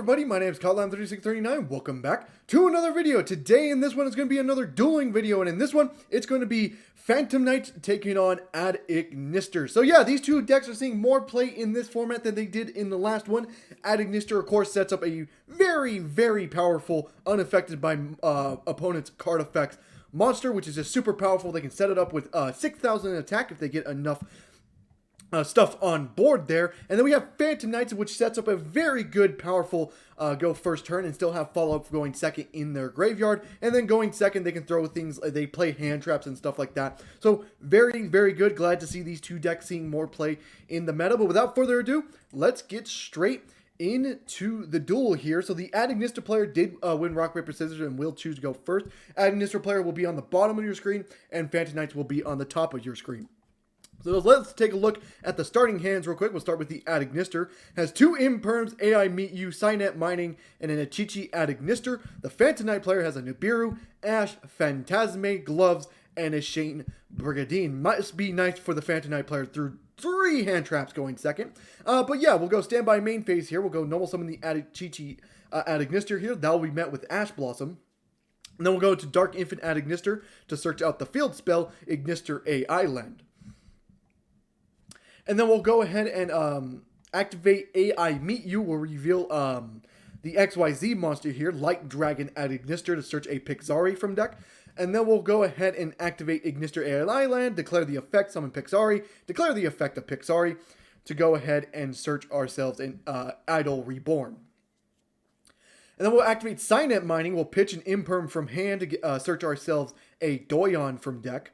everybody, my name is Kotlam3639. Welcome back to another video. Today in this one is going to be another dueling video, and in this one it's going to be Phantom Knights taking on Ad Ignister. So yeah, these two decks are seeing more play in this format than they did in the last one. Ad Ignister, of course, sets up a very powerful, unaffected by opponents' card effects monster, which is just super powerful. They can set it up with 6,000 attack if they get enough stuff on board there. And then we have Phantom Knights, which sets up a very good, powerful go first turn and still have follow-up going second in their graveyard. And then going second, they can throw things, they play hand traps and stuff like that. So very good. Glad to see these two decks seeing more play in the meta. But without further ado, let's get straight into the duel here. So the Ad Ignister player did win rock, paper, scissors and will choose to go first. Ad Ignister player will be on the bottom of your screen and Phantom Knights will be on the top of your screen. So let's take a look at the starting hands real quick. We'll start with the Ad Ignister. Has two Imperms, AI Meet You, Cynet Mining, and an Achichi Ad Ignister. The Phantom Knight player has a Nibiru, Ash, Phantasme, Gloves, and a Shane Brigadine. Must be nice for the Phantom Knight player through 3 hand traps going second. But yeah, we'll go standby main phase here. We'll go normal summon the Achichi Ad Ignister here. That will be met with Ash Blossom. And then we'll go to Dark Infant Ad Ignister to search out the field spell, Ignister AI Land. And then we'll go ahead and activate AI Meet You. We'll reveal the XYZ monster here, Light Dragon Ad Ignister, to search a Pixari from deck. And then we'll go ahead and activate Ignister AI Land, declare the effect, summon Pixari, declare the effect of Pixari, to go ahead and search ourselves an Idol Reborn. And then we'll activate Cynet Mining. We'll pitch an Imperm from hand to search ourselves a Doyon from deck.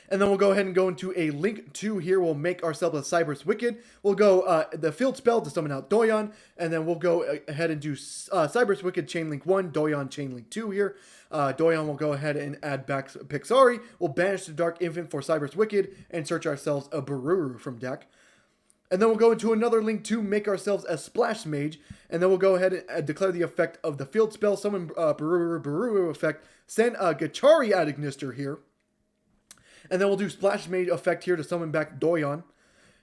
And then we'll go ahead and go into a Link 2 here. We'll make ourselves a Cyber's Wicked. We'll go the field spell to summon out Doyon. And then we'll go ahead and do Cyber's Wicked Chainlink 1, Doyon Chainlink 2 here. Doyon will go ahead and add back Pixari. We'll banish the Dark Infant for Cyber's Wicked and search ourselves a Bururu from deck. And then we'll go into another Link 2, make ourselves a Splash Mage. And then we'll go ahead and declare the effect of the field spell, summon Bururu effect, send Gachari Ad Ignister here. And then we'll do Splash Mage effect here to summon back Doyon.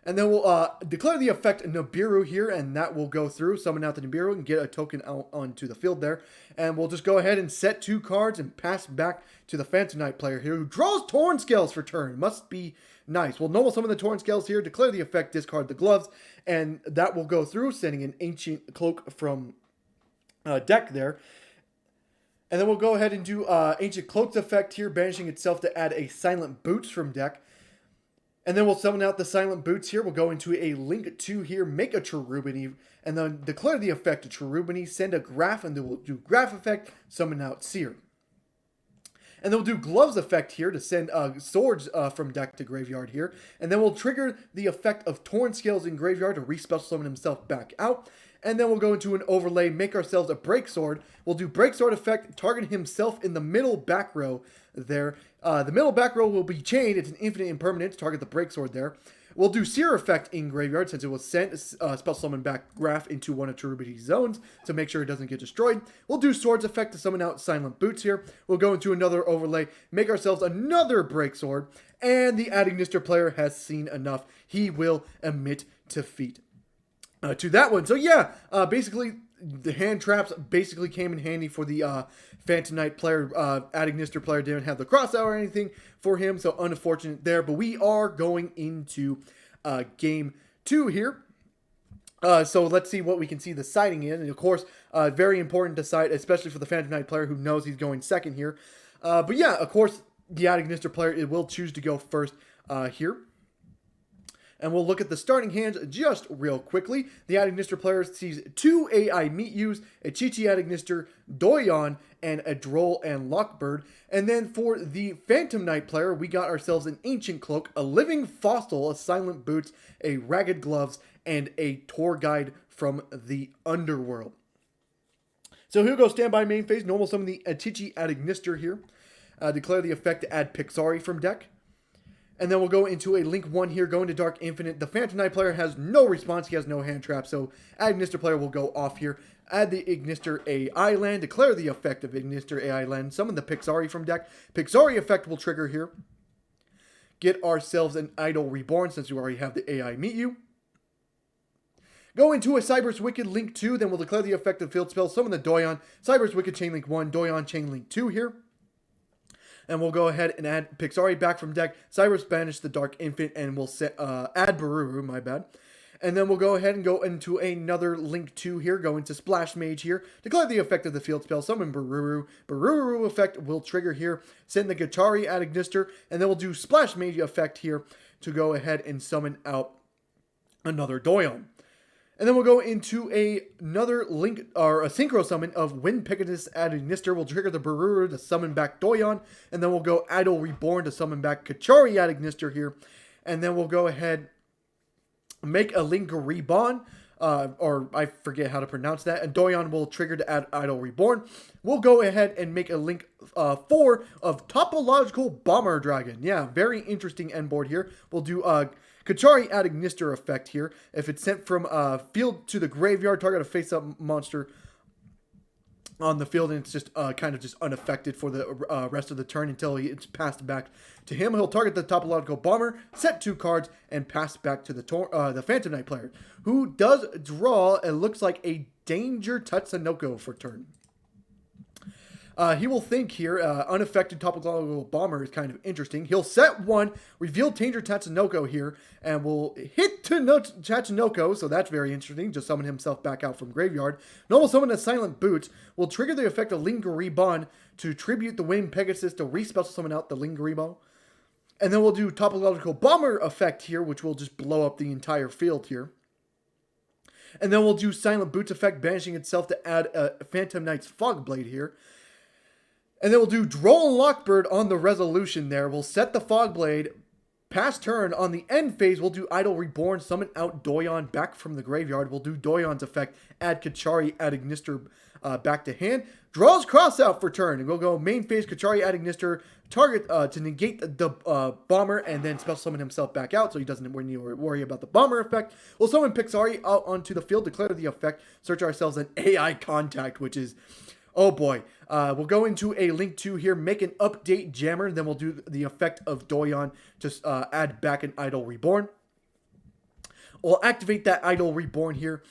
And then we'll declare the effect Nibiru here, and that will go through, summon out the Nibiru, and get a token out onto the field there. And we'll just go ahead and set 2 cards and pass back to the Phantom Knight player here, who draws Torn Scales for turn. Must be nice. We'll normal summon the Torn Scales here, declare the effect, discard the gloves, and that will go through, sending an Ancient Cloak from deck there. And then we'll go ahead and do Ancient Cloak's effect here, banishing itself to add a Silent Boots from deck. And then we'll summon out the Silent Boots here. We'll go into a Link 2 here, make a Cherubini, and then declare the effect of Cherubini, send a Graph, and then we'll do Graph effect, summon out Seer. And then we'll do Gloves effect here to send Swords from deck to graveyard here. And then we'll trigger the effect of Torn Scales in graveyard to re-special summon himself back out. And then we'll go into an overlay, make ourselves a Break Sword. We'll do Break Sword effect, target himself in the middle back row there. The middle back row will be chained. It's an infinite impermanence, target the Break Sword there. We'll do Seer effect in graveyard since it will send spell summon back Graph into one of Cherubini's zones to make sure it doesn't get destroyed. We'll do Swords effect to summon out Silent Boots here. We'll go into another overlay, make ourselves another Break Sword, and the Ad Ignister player has seen enough. He will emit defeat to that one. So yeah, basically the hand traps basically came in handy for the Phantom Knight player. Ad Ignister player didn't have the cross out or anything for him, so unfortunate there. But we are going into game 2 here. So let's see what we can see the siding in. And of course, very important to side, especially for the Phantom Knight player who knows he's going second here. But yeah, of course, the Ad Ignister player, it will choose to go first here. And we'll look at the starting hands just real quickly. The Ad Ignister player sees 2 AI Meet Yous, a Chi-Chi Ad Ignister, Doyon, and a Droll and Lockbird. And then for the Phantom Knight player, we got ourselves an Ancient Cloak, a Living Fossil, a Silent Boots, a Ragged Gloves, and a Tour Guide from the Underworld. So he'll go standby main phase, normal summon the Chi-Chi Ad Ignister here. Declare the effect to add Pixari from deck. And then we'll go into a Link 1 here, go into Dark Infinite. The Phantom Knight player has no response. He has no hand trap, so Ad Ignister player will go off here. Add the Ignister AI Land. Declare the effect of Ignister AI Land. Summon the Pixari from deck. Pixari effect will trigger here. Get ourselves an Idol Reborn since we already have the AI Meet You. Go into a Cyber's Wicked Link 2, then we'll declare the effect of field spell, summon the Doyon, Cyber's Wicked Chain Link 1, Doyon Chain Link 2 here. And we'll go ahead and add Pixari back from deck, Cyber's Banish the Dark Infant, and we'll add Baruru, my bad. And then we'll go ahead and go into another Link 2 here, go into Splash Mage here, declare the effect of the field spell, summon Baruru. Baruru effect will trigger here, send the Gachari at Ignister, and then we'll do Splash Mage effect here to go ahead and summon out another Doyon. And then we'll go into another Link, or a Synchro Summon of Wind Pegasus at Ignister. We'll trigger the Baruru to summon back Doyon. And then we'll go Idol Reborn to summon back Kachari at Ignister here. And then we'll go ahead, make a Link Reborn, or I forget how to pronounce that. And Doyon will trigger to add Idol Reborn. We'll go ahead and make a Link 4 of Topological Bomber Dragon. Yeah, very interesting end board here. We'll do Kachari at Ignister effect here. If it's sent from field to the graveyard, target a face-up monster on the field, and it's just kind of just unaffected for the rest of the turn until it's passed back to him. He'll target the Topological Bomber, set 2 cards, and pass back to the Phantom Knight player, who does draw, it looks like, a Danger Tatsunoko for turn. He will think here, unaffected Topological Bomber is kind of interesting. He'll set 1, reveal Danger Tatsunoko here, and will hit to Tatsunoko, so that's very interesting. Just summon himself back out from graveyard. Normal summon a Silent Boot. Will trigger the effect of Lingeriban to tribute the Wind Pegasus to re-special summon out the Lingeribo. And then we'll do Topological Bomber effect here, which will just blow up the entire field here. And then we'll do Silent Boots effect, banishing itself to add a Phantom Knight's Fog Blade here. And then we'll do Droll and Lockbird on the resolution there. We'll set the Fog Blade. Pass turn. On the end phase, we'll do Idol Reborn. Summon out Doyon back from the graveyard. We'll do Doyon's effect. Add Kachari, add Ignister back to hand. Draws Cross out for turn. And we'll go main phase, Kachari, add Ignister. Target to negate the Bomber and then special summon himself back out so he doesn't worry about the Bomber effect. We'll summon Pixari out onto the field. Declare the effect. Search ourselves an AI Contact, which is... oh boy. We'll go into a Link 2 here, make an Update Jammer, then we'll do the effect of Doyon to add back an Idol Reborn. We'll activate that Idol Reborn here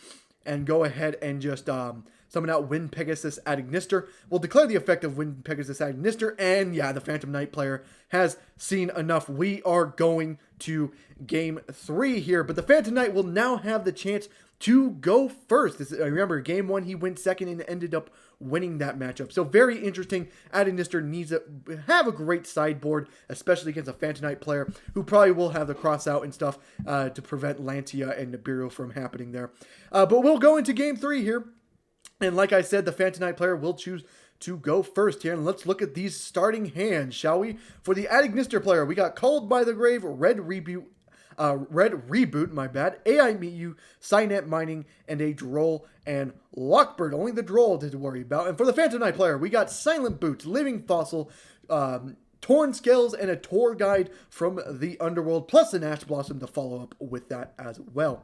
and go ahead and just summon out Wind Pegasus at Ignister. We'll declare the effect of Wind Pegasus at Ignister, and yeah, the Phantom Knight player has seen enough. We are going to Game 3 here, but the Phantom Knight will now have the chance to go first. Remember, Game 1 he went second and ended up winning that matchup. So very interesting. Ignister needs to have a great sideboard, especially against a Phantom Knight player who probably will have the cross out and stuff to prevent Lantia and Nibiru from happening there. But we'll go into Game 3 here. And like I said, the Phantom Knight player will choose to go first here. And let's look at these starting hands, shall we? For the Ignister player, we got Called by the Grave, Red Reboot, AI Meet You, Cynet Mining, and a Droll and Lockbird. Only the Droll to worry about. And for the Phantom Knight player, we got Silent Boots, Living Fossil, Torn Scales, and a Tour Guide from the Underworld, plus an Ash Blossom to follow up with that as well.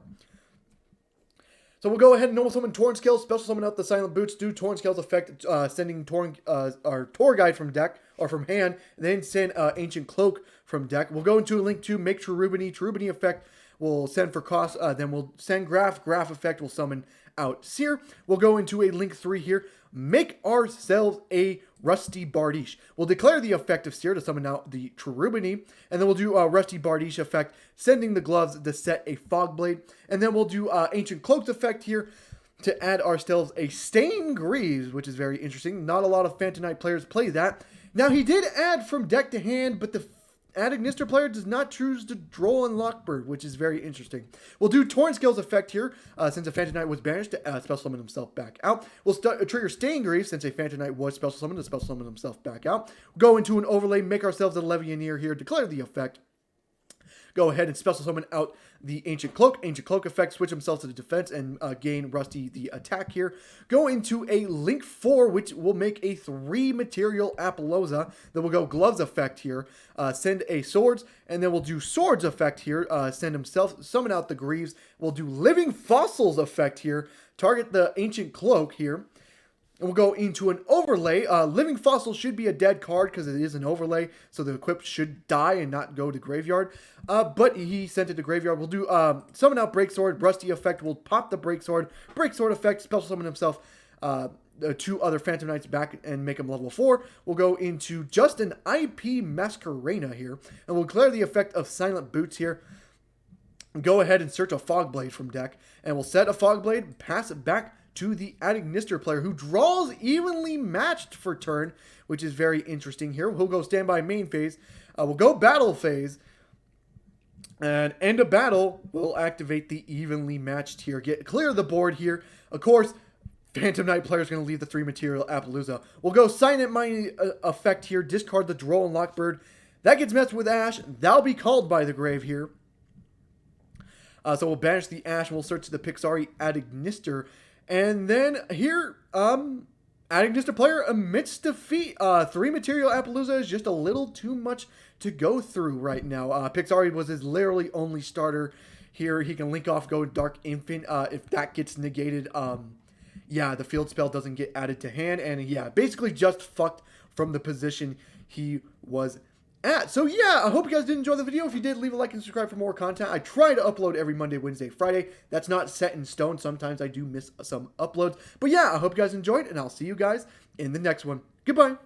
So we'll go ahead and normal summon Torn Scales, special summon out the Silent Boots, do Torn Scales effect, sending our Tour Guide from deck, or from hand, and then send Ancient Cloak from deck. We'll go into a Link 2, make Cherubini effect, we'll send for cost, then we'll send Graph effect, we'll summon out Seer. We'll go into a Link 3 here, make ourselves a Rusty Bardiche. We'll declare the effect of Seer to summon out the Cherubini, and then we'll do a Rusty Bardiche effect, sending the gloves to set a Fog Blade, and then we'll do Ancient Cloaks effect here to add ourselves a Stain Greaves, which is very interesting. Not a lot of Phantom Knight players play that. Now, he did add from deck to hand, but the Ignister player does not choose to Droll and Lockbird, which is very interesting. We'll do Torn Scales effect here, since a Phantom Knight was banished to special summon himself back out. We'll trigger Stain Greaves, since a Phantom Knight was special summoned to special summon himself back out. We'll go into an overlay, make ourselves a Levianeer here, declare the effect. Go ahead and special summon out the Ancient Cloak. Ancient Cloak effect, switch himself to the defense and gain Rusty the attack here. Go into a Link 4, which will make a 3-material Apollousa. Then we'll go Gloves effect here, send a Swords, and then we'll do Swords effect here, send himself, summon out the Greaves. We'll do Living Fossils effect here, target the Ancient Cloak here. And we'll go into an overlay. Living Fossil should be a dead card because it is an overlay, so the equip should die and not go to graveyard. But he sent it to graveyard. We'll do Summon out Breaksword. Rusty effect will pop the Breaksword. Breaksword effect, special summon himself. 2 other Phantom Knights back and make them level 4. We'll go into just an IP Masquerena here. And we'll clear the effect of Silent Boots here. Go ahead and search a Fogblade from deck. And we'll set a Fogblade, pass it back to the Adignister player, who draws evenly matched for turn, which is very interesting here. We'll go standby main phase. We'll go battle phase. And end of battle, we'll activate the evenly matched here. Clear the board here. Of course, Phantom Knight player is going to leave the 3 material Appaloosa. We'll go Silent Mighty effect here. Discard the Droll and Lockbird. That gets messed with Ash. That'll be called by the grave here. So we'll banish the Ash and we'll search the Pixari Adignister. And then here, Adignister player amidst defeat. 3 material Appaloosa is just a little too much to go through right now. Pixari was his literally only starter here. He can link off, go Dark Infant. If that gets negated, yeah, the field spell doesn't get added to hand. And yeah, basically just fucked from the position he was at. So yeah, I hope you guys did enjoy the video. If you did, leave a like and subscribe for more content. I try to upload every Monday, Wednesday, Friday. That's not set in stone. Sometimes I do miss some uploads. But yeah, I hope you guys enjoyed, and I'll see you guys in the next one. Goodbye.